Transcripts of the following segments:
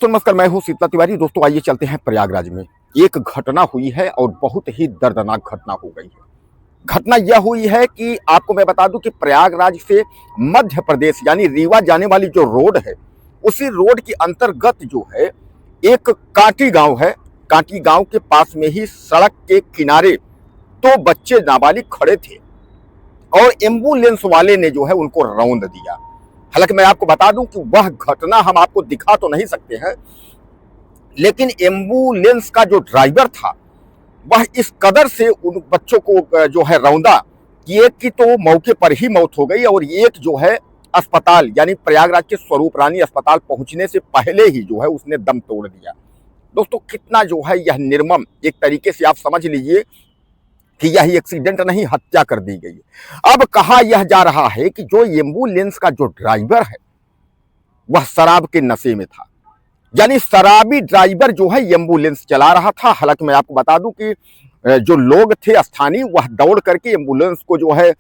तो नमस्कार, मैं हूं शीतला तिवारी। दोस्तों आइए चलते हैं प्रयागराज में। एक घटना हुई है और बहुत ही दर्दनाक घटना हो गई है। घटना यह हुई है कि आपको मैं बता दूं कि प्रयागराज से मध्य प्रदेश यानी रीवा जाने वाली जो रोड है, उसी रोड के अंतर्गत जो है एक कांटी गांव है। कांटी गांव के पास में ही सड़क के किनारे दो बच्चे नाबालिग खड़े थे और एम्बुलेंस वाले ने जो है उनको रौंद दिया। हालांकि मैं आपको बता दूं कि वह घटना हम आपको दिखा तो नहीं सकते हैं, लेकिन एम्बुलेंस का जो ड्राइवर था वह इस कदर से उन बच्चों को जो है रौंदा कि एक की तो मौके पर ही मौत हो गई और एक जो है अस्पताल यानी प्रयागराज के स्वरूप रानी अस्पताल पहुंचने से पहले ही जो है उसने दम तोड़ दिया। दोस्तों कितना जो है यह निर्मम, एक तरीके से आप समझ लीजिए कि यह एक्सीडेंट नहीं, हत्या कर दी गई। अब कहा यह जा रहा है कि जो एम्बुलेंस का जो ड्राइवर है वह शराब के नशे में था, यानी शराबी ड्राइवर जो है एम्बुलेंस चला रहा था। हालांकि मैं आपको बता दूं कि जो लोग थे स्थानीय वह दौड़ करके एम्बुलेंस को जो है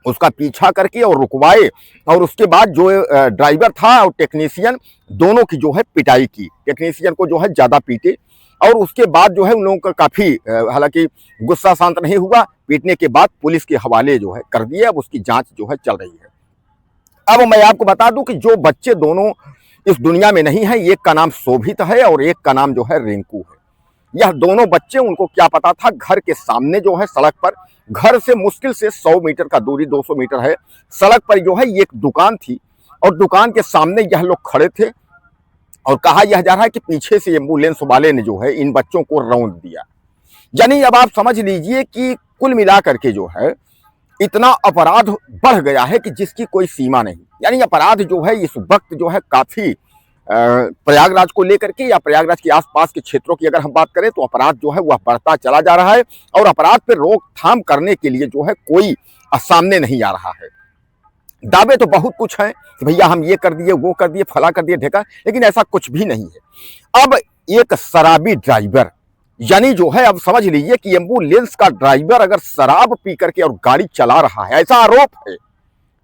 उसका पीछा करके और रुकवाए और उसके बाद जो ड्राइवर था और टेक्नीशियन दोनों की जो है पिटाई की। टेक्नीशियन को जो है ज्यादा पीटे और उसके बाद जो है उन लोगों का काफी हालांकि गुस्सा शांत नहीं हुआ। पीटने के बाद पुलिस के हवाले जो है कर दिए। अब उसकी जांच जो है चल रही है। अब मैं आपको बता दूं कि जो बच्चे दोनों इस दुनिया में नहीं है, एक का नाम शोभित है और एक का नाम जो है रिंकू है। यह दोनों बच्चे, उनको क्या पता था, घर के सामने जो है सड़क पर, घर से मुश्किल से 100 मीटर का दूरी 200 मीटर है, सड़क पर जो है एक दुकान थी और दुकान के सामने यह लोग खड़े थे और कहा यह जा रहा है कि पीछे से एम्बुलेंस वाले ने जो है इन बच्चों को रौंद दिया। यानी अब आप समझ लीजिए कि कुल मिलाकर के जो है इतना अपराध बढ़ गया है कि जिसकी कोई सीमा नहीं। यानी अपराध जो है इस वक्त जो है काफी प्रयागराज को लेकर के या प्रयागराज के आसपास के क्षेत्रों की अगर हम बात करें तो अपराध जो है वह बढ़ता चला जा रहा है और अपराध पर रोकथाम करने के लिए जो है कोई सामने नहीं आ रहा है। दावे तो बहुत कुछ हैं कि भैया हम ये कर दिए, वो कर दिए, फला कर दिए, ढेका, लेकिन ऐसा कुछ भी नहीं है। अब एक शराबी ड्राइवर, यानी जो है अब समझ लीजिए कि एम्बुलेंस का ड्राइवर अगर शराब पी करके और गाड़ी चला रहा है, ऐसा आरोप है,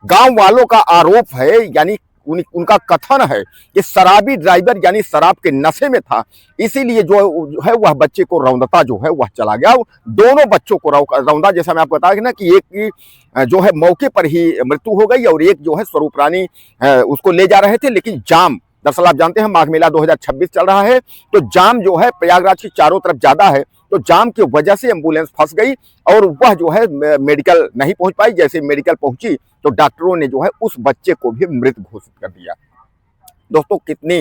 गांव वालों का आरोप है, यानी उनका कथन है कि शराबी ड्राइवर यानी शराब के नशे में था, इसीलिए जो है वह बच्चे को रौंदता जो है वह चला गया। दोनों बच्चों को रौंदा, जैसा मैं आपको बताया ना कि एक की जो है मौके पर ही मृत्यु हो गई और एक जो है स्वरूप रानी उसको ले जा रहे थे। लेकिन जाम, दरअसल आप जानते हैं माघ मेला 2026 चल रहा है, तो जाम जो है प्रयागराज की चारों तरफ ज्यादा है, तो जाम की वजह से एम्बुलेंस फंस गई और वह जो है मेडिकल नहीं पहुंच पाई। जैसे मेडिकल पहुंची तो डॉक्टरों ने जो है उस बच्चे को भी मृत घोषित कर दिया। दोस्तों कितनी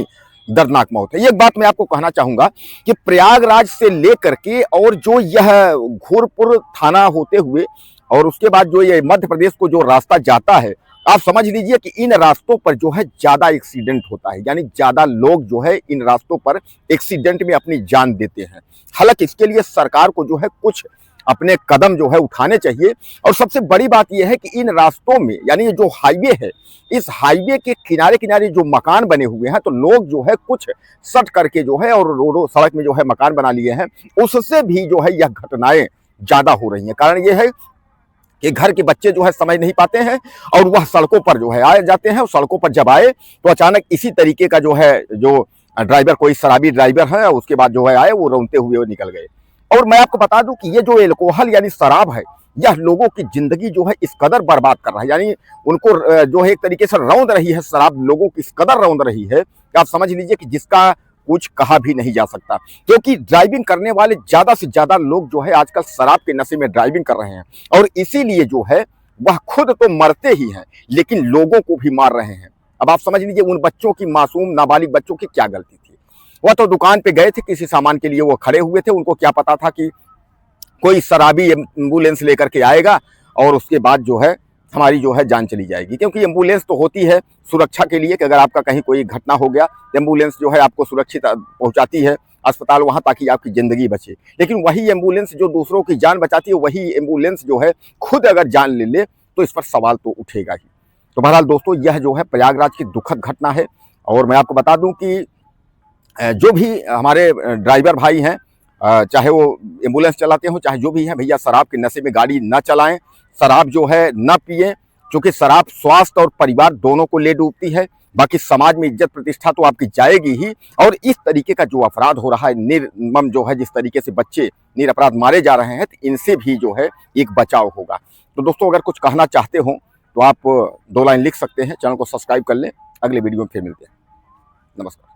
दर्दनाक मौत है। एक बात मैं आपको कहना चाहूंगा कि प्रयागराज से लेकर के और जो यह घोरपुर थाना होते हुए और उसके बाद जो ये मध्य प्रदेश को जो रास्ता जाता है, आप समझ लीजिए कि इन रास्तों पर जो है ज्यादा एक्सीडेंट होता है, यानी ज्यादा लोग जो है इन रास्तों पर एक्सीडेंट में अपनी जान देते हैं। हालांकि इसके लिए सरकार को जो है कुछ अपने कदम जो है उठाने चाहिए और सबसे बड़ी बात यह है कि इन रास्तों में यानी जो हाईवे है, इस हाईवे के किनारे किनारे जो मकान बने हुए हैं, तो लोग जो है कुछ सट करके जो है और रोडों सड़क में जो है मकान बना लिए हैं, उससे भी जो है यह घटनाएं ज्यादा हो रही हैं। कारण यह है कि घर के बच्चे जो है समझ नहीं पाते हैं और वह सड़कों पर जो है आ जाते हैं और सड़कों पर जब आए तो अचानक इसी तरीके का जो है जो ड्राइवर, कोई शराबी ड्राइवर है, उसके बाद जो है आए वो रोते हुए वो निकल गए। और मैं आपको बता दूं कि ये जो एल्कोहल यानी शराब है, यह लोगों की जिंदगी जो है इस कदर बर्बाद कर रहा है, यानी उनको जो है एक तरीके से रौंद रही है शराब, लोगों की इस कदर रौंद रही है कि आप समझ लीजिए कि जिसका कुछ कहा भी नहीं जा सकता। क्योंकि ड्राइविंग करने वाले ज्यादा से ज्यादा लोग जो है आजकल शराब के नशे में ड्राइविंग कर रहे हैं और इसीलिए जो है वह खुद तो मरते ही हैं लेकिन लोगों को भी मार रहे हैं। अब आप समझ लीजिए उन बच्चों की, मासूम नाबालिग बच्चों की क्या गलती थी। वह तो दुकान पे गए थे किसी सामान के लिए, वो खड़े हुए थे, उनको क्या पता था कि कोई शराबी एम्बुलेंस लेकर के आएगा और उसके बाद जो है हमारी जो है जान चली जाएगी। क्योंकि एम्बुलेंस तो होती है सुरक्षा के लिए कि अगर आपका कहीं कोई घटना हो गया, एम्बुलेंस जो है आपको सुरक्षित पहुंचाती है अस्पताल वहां ताकि आपकी जिंदगी बचे। लेकिन वही एम्बुलेंस जो दूसरों की जान बचाती है, वही एम्बुलेंस जो है खुद अगर जान ले ले तो इस पर सवाल तो उठेगा ही। तो बहरहाल दोस्तों यह जो है प्रयागराज की दुखद घटना है और मैं आपको बता दूं कि जो भी हमारे ड्राइवर भाई हैं, चाहे वो एम्बुलेंस चलाते हो चाहे जो भी है, भैया शराब के नशे में गाड़ी न चलाएं, शराब जो है न पिए, क्योंकि शराब स्वास्थ्य और परिवार दोनों को ले डूबती है। बाकी समाज में इज्जत प्रतिष्ठा तो आपकी जाएगी ही, और इस तरीके का जो अपराध हो रहा है, निर्मम जो है, जिस तरीके से बच्चे निरपराध मारे जा रहे हैं, तो इनसे भी जो है एक बचाव होगा। तो दोस्तों, अगर कुछ कहना चाहते हो तो आप 2 लाइन लिख सकते हैं। चैनल को सब्सक्राइब कर लें। अगले वीडियो में फिर मिलते हैं। नमस्कार।